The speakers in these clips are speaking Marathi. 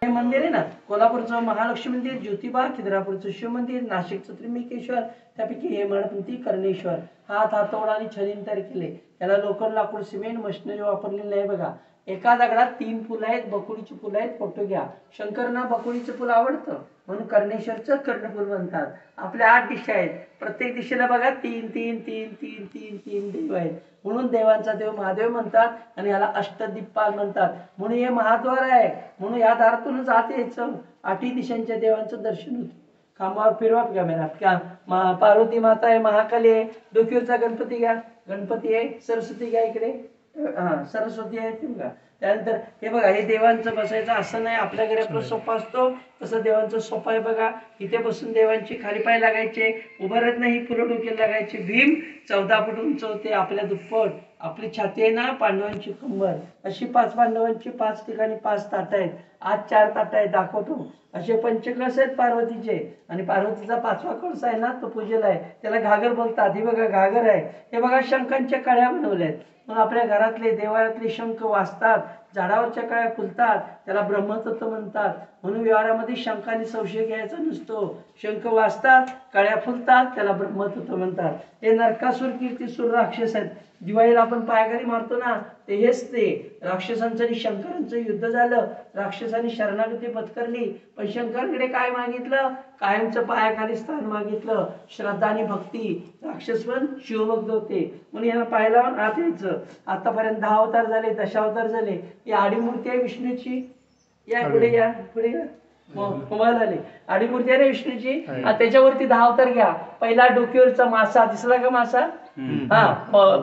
हे मंदिर आहे ना, कोल्हापूरचं महालक्ष्मी मंदिर, ज्योतिबा, खिद्रापूरचं शिव मंदिर, नाशिकचं त्र्यंबकेश्वर, त्यापैकी हे माणपंथी कर्णेश्वर. हात हातोडा आणि छडीने तयार केले. त्याला लोखंड, लाकूड, सिमेंट, मशिनरी वापरलेली नाही बघा. एका दगडात 3 फुलं आहेत, बकुळीची फुलं आहेत. फोटो घ्या. शंकरना बकुळीचं फुल आवडतं म्हणून कर्णेश्वरचं कर्णफूल म्हणतात. आपल्या 8 दिशा आहेत. प्रत्येक दिशेला बघा 3 3 3 3 3 3 देव आहेत. म्हणून देवांचा देव महादेव म्हणतात आणि याला अष्टदिक्पाल म्हणतात. म्हणून हे महाद्वार आहे. म्हणून या दारातूनच आत यायचं. 8 दिशांच्या देवांचं दर्शन होतं. खांबावर फिरवा कॅमेरा. पार्वती माता आहे, महाकाली आहे. डोकीवरचा गणपती घ्या. गणपती आहे. सरस्वती घ्या इकडे. सरस्वती आहे ती बघा. त्यानंतर हे बघा, हे देवांचं बसायचं असं नाही. आपल्या घरी आपलं सोफा असतो तसं देवांचं सोफा आहे बघा. इथे बसून देवांची खाली पाय लागायचे. उभं राहत नाही, पुढं डोक्याला लागायचे. भीम 14 फूट उंच होते, आपल्या दुप्पट. आपली छाती आहे ना, पांडवांची कंबर अशी. 5 पांडवांची 5 ठिकाणी 5 ताट आहेत. आज 4 ताट आहेत, दाखवतो. असे पंचकलश आहेत पार्वतीचे. आणि पार्वतीचा 5वा कळस आहे ना, तो पूजेला आहे. त्याला घागर बोलतात. ही बघा घागर आहे. हे बघा शंखांच्या कळ्या बनवल्या आहेत. मग आपल्या घरातले देवाळातले शंख वाजतात, झाडावरच्या कळ्या फुलतात, त्याला ब्रह्मतत्व म्हणतात. म्हणून व्यवहारामध्ये शंखाने संशय घ्यायचा नसतो. शंख वाजतात, कळ्या फुलतात, त्याला ब्रह्मतत्व म्हणतात. हे नरकासुर, कीर्तिसूर राक्षस आहेत. दिवाळीला आपण पायघरी मारतो ना, ते हेच ते राक्षसांचं आणि शंकरांचं युद्ध झालं. राक्षसांनी शरणागती पत्करली, पण शंकराकडे काय मागितलं? कायमचं पायाखाली स्थान मागितलं. श्रद्धा आणि भक्ती. राक्षस पण शिवभक्त होते म्हणून यांना पाहायला आत यायचं. आतापर्यंत 10 अवतार झाले, दशावतार झाले. ही आडीमूर्ती आहे विष्णूची. या पुढे या, पुढे या. मोबाईल आले. आडीमूर्ती आहे ना विष्णूची. त्याच्यावरती 10 अवतार घ्या. पहिला डोकीवरचा मासा दिसला का? मासा.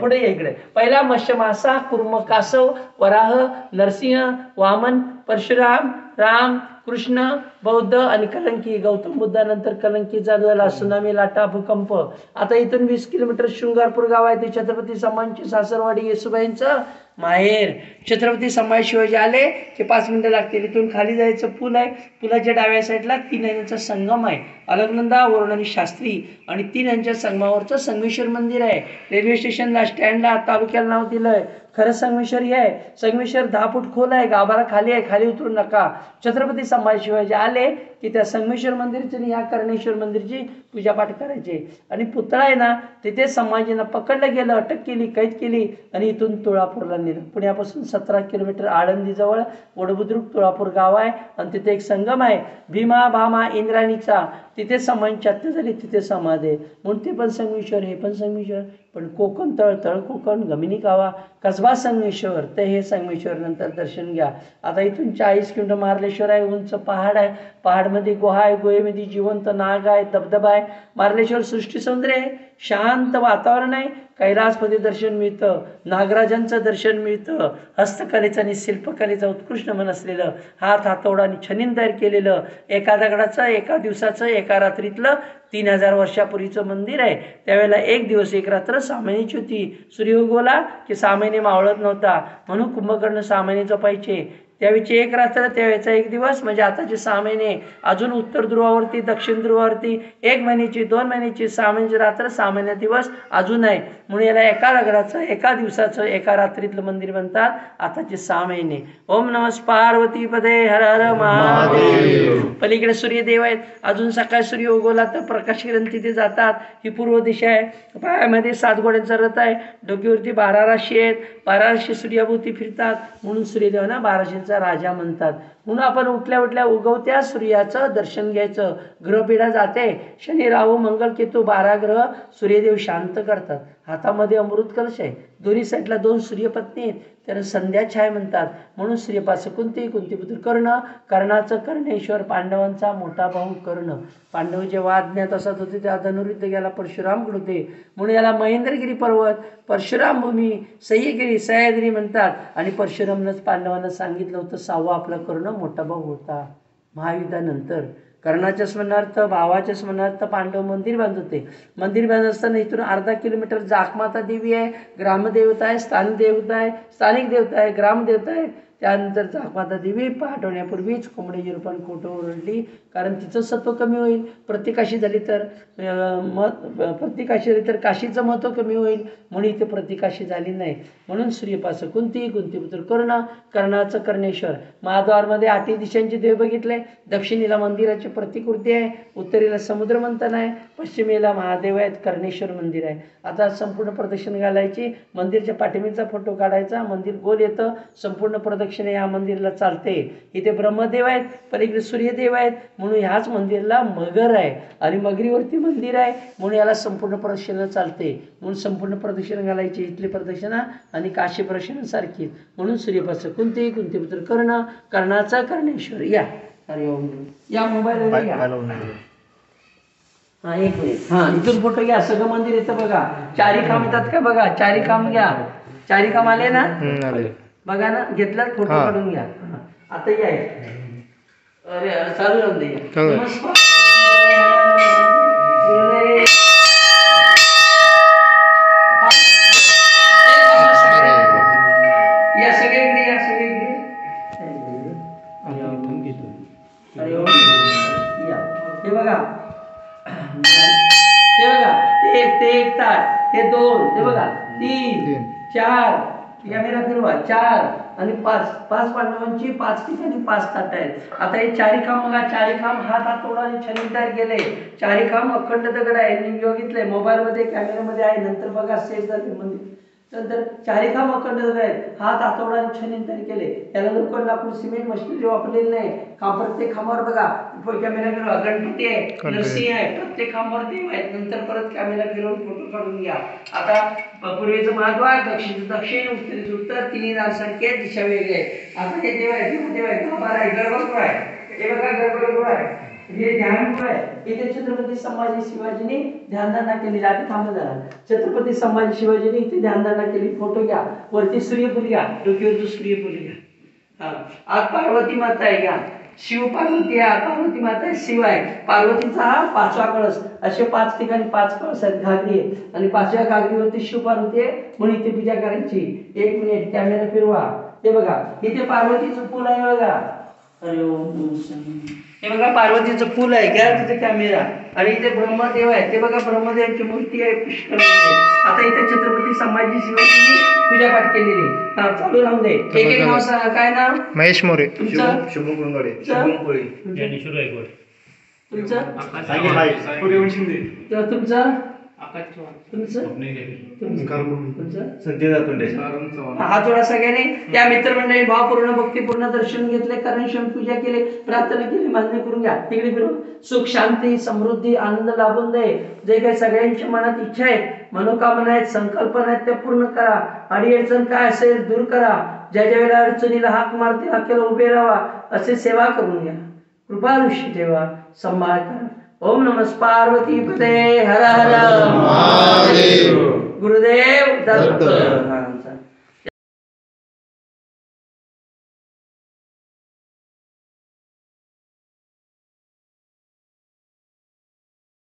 पुढे या इकडे. पहिला मत्स्य मासा, कुर्म कासव, वराह, नरसिंह, वामन, परशुराम, राम, कृष्ण, बौद्ध आणि कलंकी. गौतम बुद्धानंतर कलंकी चालू झाला. सुनामी, लाटा, भूकंप. आता इथून 20 किलोमीटर शृंगारपूर गाव आहे. ते छत्रपती संभाजींची सासरवाडी, येसुबाईंचं माहेर. छत्रपती संभाजी शिवाजी आले की 5 मिनिटं लागतील. इथून खाली जायचं. पूल आहे. पुलाच्या डाव्या साईडला 3 नद्यांचा संगम आहे. अलकनंदा, वरुण आणि शास्त्री. आणि 3 नद्यांच्या संगमावरचं संगमेश्वर मंदिर आहे. रेल्वे स्टेशनला, स्टँडला, तालुक्याला नाव दिलंय. खरं संगमेश्वर हे आहे. संगमेश्वर 10 फूट खोल आहे. गाभारा खाली आहे. खाली उतरू नका. छत्रपती संभाजी शिवाजी आले की त्या संगमेश्वर मंदिरची आणि या कर्णेश्वर मंदिरची पूजापाठ करायचे. आणि पुतळा आहे ना, तिथे संभाजींना पकडलं गेलं, अटक केली, कैद केली आणि इथून तुळापूरला नेलं. पुण्यापासून 17 किलोमीटर आळंदीजवळ वडबुद्रुक तुळापूर गाव आहे. आणि तिथे एक संगम आहे, भीमा भामा इंद्राणीचा. तिथे संभाजींची हत्या झाली, तिथे समाधी आहे. म्हणून ते पण संगमेश्वर, हे पण संगमेश्वर. पण कोकण तळ, तळ कोकण, गमिनी कावा, कसबा संगमेश्वर. ते हे संगमेश्वर नंतर दर्शन घ्या. आता इथून 40 किलोमीटर मार्लेश्वर आहे. उंच पहाड आहे. पहाडमध्ये गुहा आहे. गुहेमध्ये जिवंत नाग आहे, धबधबा आहे. मार्लेश्वर सृष्टी सौंदर्य आहे. शांत वातावरण आहे. कैलासमध्ये दर्शन मिळतं. नागराजांचं दर्शन मिळतं. हस्तकलेचं आणि शिल्पकलेचं उत्कृष्ट मन असलेलं, हात हातोडा आणि छनीन तयार केलेलं, एका दगडाचं, एका दिवसाचं, एका रात्रीतलं 3000 वर्षापूर्वीचं मंदिर आहे. त्यावेळेला 1 दिवस 1 रात्र 6 महिन्याची होती. सूर्य उगवला की 6 महिने मावळत नव्हता. म्हणून कुंभकर्ण 6 महिने जपायचे. त्यावेळची 1 रात्र, त्यावेळेचा 1 दिवस, म्हणजे आताचे 6 महिने. अजून उत्तर ध्रुवावरती, दक्षिण ध्रुवावरती 1 महिन्याची, 2 महिन्याची, 6 महिन्याची रात्र, 6 महिन्या दिवस अजून आहे. म्हणून याला एका दगडाचं, एका दिवसाचं, एका रात्रीतलं मंदिर म्हणतात. आताचे 6 महिने. ओम नमः पार्वती पदे हर हर महादेव. पलीकडे सूर्यदेव आहेत. अजून सकाळी सूर्य उगवला तर प्रकाश किरण तिथे जातात. ही पूर्व दिशा आहे. पायामध्ये 7 घोड्यांचा रथ आहे. डोक्यावरती 12 राशी आहेत. 12 राशी सूर्याभोवती फिरतात. म्हणून सूर्यदेवांना 12 राशींचा राजा म्हणतात. म्हणून आपण उठल्या उठल्या उगवत्या सूर्याचं दर्शन घ्यायचं. ग्रहपीडा जाते. शनी, राहू, मंगळ, केतू 12 ग्रह सूर्यदेव शांत करतात. हातामध्ये अमृत कलश आहे. दोन्ही साईडला 2 सूर्यपत्नी आहेत. त्याला संध्या छाय म्हणतात. म्हणून सूर्यपासून कुंतीपुत्र कर्ण, कर्णाचं कर्णेश्वर, पांडवांचा मोठा भाऊ कर्ण. पांडव जेव्हा अज्ञात असत होते तेव्हा धनुर्युद्ध गेला परशुरामकडे होते. म्हणून याला महेंद्रगिरी पर्वत, परशुराम भूमी, सह्यगिरी, सह्याद्री म्हणतात. आणि परशुरामनंच पांडवांना सांगितलं होतं 6वा आपला कर्ण मोठा भाऊ होता. महायुद्धानंतर कर्णाच्या स्मरणार्थ, भावाच्या स्मरणार्थ पांडव मंदिर बांधत होते. मंदिर बांधत असताना इथून अर्धा किलोमीटर जाकमाता देवी आहे. ग्रामदेवता आहे, स्थानिक देवता आहे, ग्रामदेवता आहे. त्यानंतर चाकमाता देवी पहाट होण्यापूर्वीच कोंबड्याची रूपान खोटं ओरडली, कारण तिचं सत्व कमी होईल. प्रतिकाशी झाली तर प्रतिकाशी झाली तर काशीचं महत्त्व कमी होईल, म्हणून इथे प्रतिकाशी झाली नाही. म्हणून सूर्यपास कुंती, कुंतीपुत्र कर्ण, कर्णाचं कर्णेश्वर. महाद्वारमध्ये 8 दिशांचे देव बघितले. दक्षिणेला मंदिराची प्रतिकृती आहे, उत्तरेला समुद्र मंथन आहे, पश्चिमेला महादेव आहेत, कर्णेश्वर मंदिर आहे. आता संपूर्ण प्रदक्षिण घालायची, मंदिरच्या पाठीमागचा फोटो काढायचा, मंदिर गोल येतं, संपूर्ण प्रदक्षिणा या मंदिराला चालते. इथे ब्रह्मदेव आहेत, पलीकडे सूर्यदेव आहेत, म्हणून ह्याच मंदिराला मगर आहे आणि मगरीवरती मंदिर आहे, म्हणून याला संपूर्ण प्रदक्षिणा चालते. म्हणून संपूर्ण प्रदक्षिणा घालायची, इथली प्रदक्षिणा आणि काशी प्रदक्षिणा सारखी. म्हणून सूर्यपास कुंती, कुंतीपुत्र कर्ण, कर्णाचा कर्णेश्वर. या हरि ओम. या मोबाईल या. हा एक मिनिट. हा इथून फोटो घ्या. सगळं मंदिर येतं बघा. चारी काम येतात का बघा. चारी काम घ्या. चारी काम आले ना बघा ना. घेतलात फोटो काढून घ्या. आता या. अरे चालू राहून दे. नमस्कार. या सगळीकडे या सगळीकडे. अरे हे बघा, ते बघा, ते एक ताट, हे 2, ते बघा 3 4, कॅमेरा फिरवा 4 आणि 5 पांडवांची 5 ठिकाणी 5 ताट आहेत. आता हे चारी काम बघा. चारी काम हात हातोडाने छान तयार केले. चारी काम अखंड दगड आहे. मी बघितलंय मोबाईलमध्ये, कॅमेरामध्ये आहे. नंतर बघा सेव्ह झाले मंदिर. नंतर चारी काम अखंड दगड आहेत. हात हातोडाने छान तयार केले. त्याला लोखंड, लाकूड, सिमेंट मशिनरी वापरलेली नाही. प्रत्येक खांबावर बघा कॅमेरा फिरवा. गणपती आहे, नरसिंह आहे, प्रत्येक खांबावर देव आहेत. नंतर परत कॅमेरा फिरवून फोटो काढून घ्या. आता पूर्वेचं महाद्वार, दक्षिण, उत्तरेचं उत्तर, तिन्ही दारसारखे दिशा वेगळे आहेत. आता हे देव आहे, देव आहे, गाभारा आहे, गर्भगृह आहे. हे बघा गर्भगृह आहे, हे ध्यानगृह आहे. इथे छत्रपती संभाजी शिवाजीने ध्यानधारणा केली. आधी थांबा जरा. छत्रपती संभाजी शिवाजीने इथे ध्यानधारणा केली. फोटो घ्या. वरती सूर्यफूल घ्या, डोक्यावरती सूर्यफूल घ्या. हा आज पार्वती माता आहे घ्या. शिव पार्वती आहे, पार्वती माता आहे, शिव आहे. पार्वतीचा हा 5वा कळस. असे 5 ठिकाणी 5 कळस आहेत, घागरी आहे. आणि 5व्या घागरीवरती शिव पार्वती आहे, म्हणून इथे पूजा करायची. 1 मिनिट कॅमेरा फिरवा. हे बघा इथे पार्वतीचं फूल आहे बघा. अरे हे बघा पार्वतीचं फूल आहे. घ्या तिथे कॅमेरा. आणि इथे ब्रह्मदेव आहे, ते बघा ब्रह्मदेवाची मूर्ती आहे पुष्कर. आता इथे छत्रपती संभाजी शिवाजींनी पूजापाठ केलेली. हा चालू राहून दे. एक नाव सांगा. काय नाव? महेश मोरे. तुमचं? शुभम गुंगडे. शुभम कोळी. ज्ञानेश्वर गायकवाड. तुमचं? साई भाई. सूर्यवंशी शिंदे. तुमचं? आकाश चव्हाण. तुमचं? तुमचं? संजय जातोंडे. हात जोडा सगळ्यांनी. या मित्रमंडळी भावपूर्ण भक्तीपूर्ण दर्शन घेतले, कर्णेश्वर पूजा केली, प्रार्थना केली. मान्य करून घ्या. तिकडे फिरून. सुख, शांती, समृद्धी, आनंद लाभून दे. जे काही सगळ्यांच्या मनात इच्छा आहेत, मनोकामना आहेत, संकल्पना आहेत, त्या पूर्ण करा. अडीअडचण काय असेल दूर करा. ज्या ज्या वेळेला अडचणीला हाक मारते हाकेला उभे राहा. असे सेवा करून घ्या. कृपा दृष्टी ठेवा, संभाळ करा. ओम नमः पार्वती पते हर हर महादेव. गुरुदेव दत्त.